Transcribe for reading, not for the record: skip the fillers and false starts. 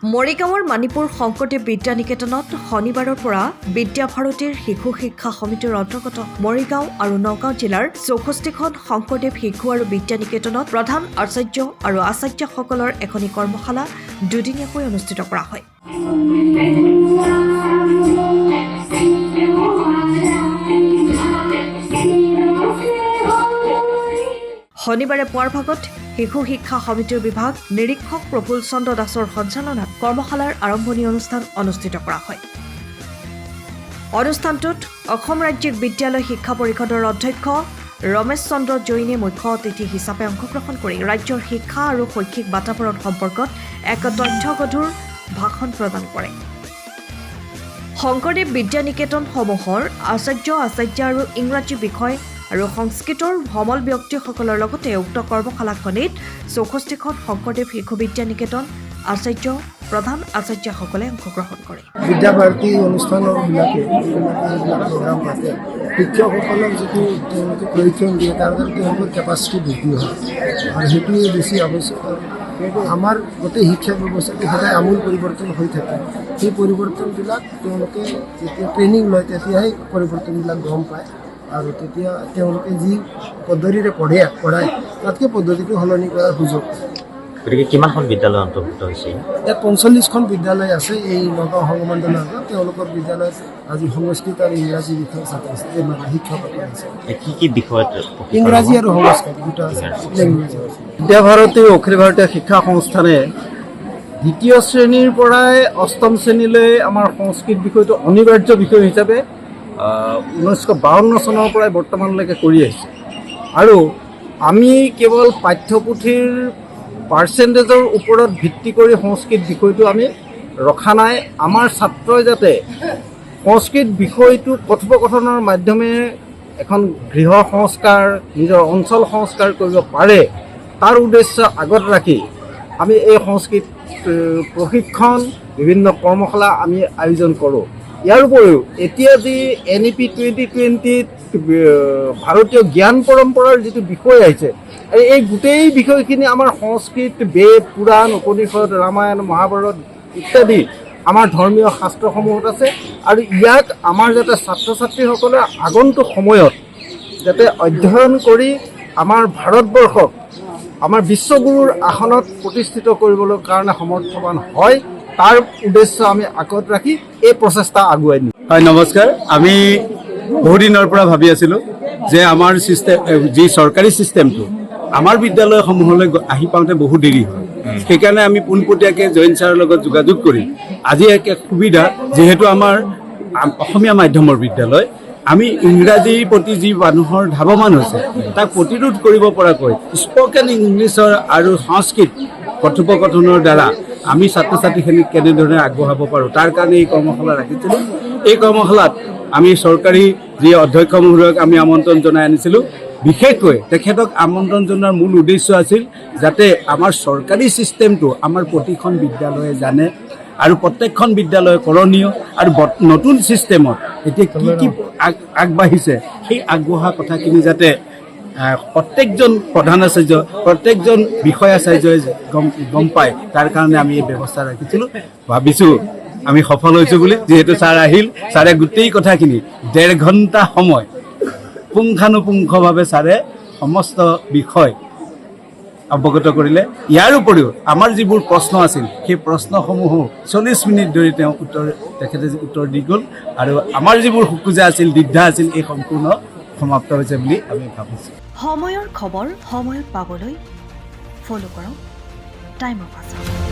মৰিগাঁৱৰ মানিপুৰ শংকৰদেৱ বিদ্যা নিকেতনত শনিবাৰৰ পৰা বিদ্যা ভাৰতীৰ শিশু শিক্ষা সমিতিৰ অন্তৰ্গত মৰিগাঁও আৰু নগাঁও জিলাৰ 64খন শংকৰদেৱ শিশু আৰু বিদ্যা নিকেতনত প্ৰধান আচাৰ্য আৰু আচাৰ্যসকলৰ এখনি কৰ্মশালা দুদিনীয়াকৈ অনুষ্ঠিত কৰা হয়। শনিবাৰে পুৱাৰ ভাগত শিশু শিক্ষা সমিতিৰ বিভাগ নিৰীক্ষক প্ৰফুল চন্দ্ৰ দাসৰ সঞ্চালনাত কৰ্মশালাৰ আৰম্ভণি অনুষ্ঠান অনুষ্ঠিত কৰা হয়। অনুষ্ঠানটোত অসম ৰাজ্যিক বিদ্যালয় শিক্ষা পৰিষদৰ অধ্যক্ষ ৰমেশ চন্দ্ৰ জৈনে মুখ্য অতিথি হিচাপে অংশগ্ৰহণ কৰি ৰাজ্যৰ শিক্ষা আৰু শৈক্ষিক বাতাবৰণ সম্পৰ্কত এক তথ্যগধুৰ ভাষণ প্ৰদান কৰে। শংকৰদেৱ বিদ্যা নিকেতনসমূহৰ আচাৰ্য আৰু ইংৰাজী বিষয় আৰু সংস্কৃতৰ ভ্ৰমল ব্যক্তিসকলৰ লগতে উক্ত কৰ্মশালাখনিত 64খন শংকৰদেৱ শিশু বিদ্যা নিকেতন আচাৰ্য প্ৰধান আচাৰ্যসকলে অংশগ্ৰহণ কৰে। বিদ্যা ভাৰতী অনুষ্ঠানবিলাকে প্ৰগ্ৰাম পাতে শিক্ষকসকলক যিটো তেওঁলোকে প্ৰশিক্ষণ দিয়ে তাৰ কাৰণে তেওঁলোকৰ কেপাচিটি বৃদ্ধি হয় আৰু সেইটোৱে বেছি আৱশ্যক। আমাৰ গোটেই শিক্ষা ব্যৱস্থাটো সদায় আমূল পৰিৱৰ্তন হৈ থাকে। সেই পৰিৱৰ্তনবিলাক তেওঁলোকে যেতিয়া ট্ৰেইনিং লয় তেতিয়াহে পৰিৱৰ্তনবিলাক গম পায় আৰু তেতিয়া তেওঁলোকে যি পদ্ধতিৰে পঢ়ায় তাতকৈ পদ্ধতিটো সলনি কৰাৰ সুযোগ। গতিকে কিমানখন বিদ্যালয় অন্তৰ্ভুক্ত হৈছে? ইয়াত 45খন বিদ্যালয় আছে। এই নগাঁও সংমণ্ডলৰ আগত তেওঁলোকৰ বিদ্যালয়ত আজি সংস্কৃত আৰু ইংৰাজী বিষয়ৰ ছাত্ৰ ছাত্ৰী শিক্ষকসকল আছে। কি কি বিষয়ত? ইংৰাজী আৰু সংস্কৃত দুটা আছে। বিদ্যা ভাৰতী অখিল ভাৰতীয় শিক্ষা সংস্থানে দ্বিতীয় শ্ৰেণীৰ পৰাই অষ্টম শ্ৰেণীলৈ আমাৰ সংস্কৃত বিষয়টো অনিবাৰ্য বিষয় হিচাপে 1952 চনৰ পৰাই বৰ্তমানলৈকে কৰি আহিছে আৰু আমি কেৱল পাঠ্যপুথিৰ পাৰ্চেণ্টেজৰ ওপৰত ভিত্তি কৰি সংস্কৃত বিষয়টো আমি ৰখা নাই। আমাৰ ছাত্ৰই যাতে সংস্কৃত বিষয়টো কথোপকথনৰ মাধ্যমেৰে এখন গৃহ সংস্কাৰ নিজৰ অঞ্চল সংস্কাৰ কৰিব পাৰে তাৰ উদ্দেশ্য আগত ৰাখি আমি এই সংস্কৃত প্ৰশিক্ষণ বিভিন্ন কৰ্মশালা আমি আয়োজন কৰোঁ। ইয়াৰ উপৰিও এতিয়া যি NEP 2020 ভাৰতীয় জ্ঞান পৰম্পৰাৰ যিটো বিষয় আহিছে এই গোটেই বিষয়খিনি আমাৰ সংস্কৃত বেদ পুৰাণ উপনিষদ ৰামায়ণ মহাভাৰত ইত্যাদি আমাৰ ধৰ্মীয় শাস্ত্ৰসমূহত আছে আৰু ইয়াক আমাৰ যাতে ছাত্ৰ ছাত্ৰীসকলে আগন্তুক সময়ত যাতে অধ্যয়ন কৰি আমাৰ ভাৰতবৰ্ষক আমাৰ বিশ্বগুৰুৰ আসনত প্ৰতিষ্ঠিত কৰিবলৈ কাৰণে সমৰ্থবান হয় তাৰ উদ্দেশ্য আমি আগত ৰাখি এই প্ৰচেষ্টা আগুৱাই নিম। হয়, নমস্কাৰ। আমি বহুদিনৰ পৰা ভাবি আছিলোঁ যে আমাৰ চিষ্টেম যি চৰকাৰী চিষ্টেমটো আমাৰ বিদ্যালয়সমূহলৈ আহি পাওঁতে বহু দেৰি হয়। সেইকাৰণে আমি পোনপটীয়াকৈ জৈন ছাৰৰ লগত যোগাযোগ কৰি আজি এক সুবিধা, যিহেতু আমাৰ অসমীয়া মাধ্যমৰ বিদ্যালয়, আমি ইংৰাজীৰ প্ৰতি যি মানুহৰ ধাৱমান হৈছে তাক প্ৰতিৰোধ কৰিব পৰাকৈ স্পকেন ইংলিছৰ আৰু সংস্কৃত কথোপকথনৰ দ্বাৰা আমি ছাত্ৰ ছাত্ৰীখিনিক কেনেধৰণে আগবঢ়াব পাৰোঁ তাৰ কাৰণে এই কৰ্মশালা ৰাখিছিলোঁ। এই কৰ্মশালাত আমি চৰকাৰী যি অধ্যক্ষ মহোদয়ক আমি আমন্ত্ৰণ জনাই আনিছিলোঁ। বিশেষকৈ তেখেতক আমন্ত্ৰণ জনোৱাৰ মূল উদ্দেশ্য আছিল যাতে আমাৰ চৰকাৰী ছিষ্টেমটো আমাৰ প্ৰতিখন বিদ্যালয়ে জানে আৰু প্ৰত্যেকখন বিদ্যালয় কৰণীয় আৰু নতুন ছিষ্টেমত এতিয়া কি কি আগবাঢ়িছে সেই আগবঢ়া কথাখিনি যাতে প্ৰত্যেকজন প্ৰধান আচাৰ্য প্ৰত্যেকজন বিষয় আচাৰ্যই গম পায় তাৰ কাৰণে আমি এই ব্যৱস্থা ৰাখিছিলোঁ। ভাবিছোঁ আমি সফল হৈছোঁ বুলি। যিহেতু ছাৰ আহিল, ছাৰে গোটেই কথাখিনি 1.5 ঘণ্টা সময় পুংখানুপুংখভাৱে ছাৰে সমস্ত বিষয় অৱগত কৰিলে। ইয়াৰ উপৰিও আমাৰ যিবোৰ প্ৰশ্ন আছিল সেই প্ৰশ্নসমূহো 40 মিনিট ধৰি তেওঁ তেখেতে উত্তৰ দি গ'ল আৰু আমাৰ যিবোৰ খোকোজা আছিল দ্বিধা আছিল এই সম্পূৰ্ণ সমাপ্ত হৈছে বুলি আমি ভাবিছোঁ। সময়ৰ খবৰ সময়ত পাবলৈ ফ'ল' কৰক টাইম অফ আছাম।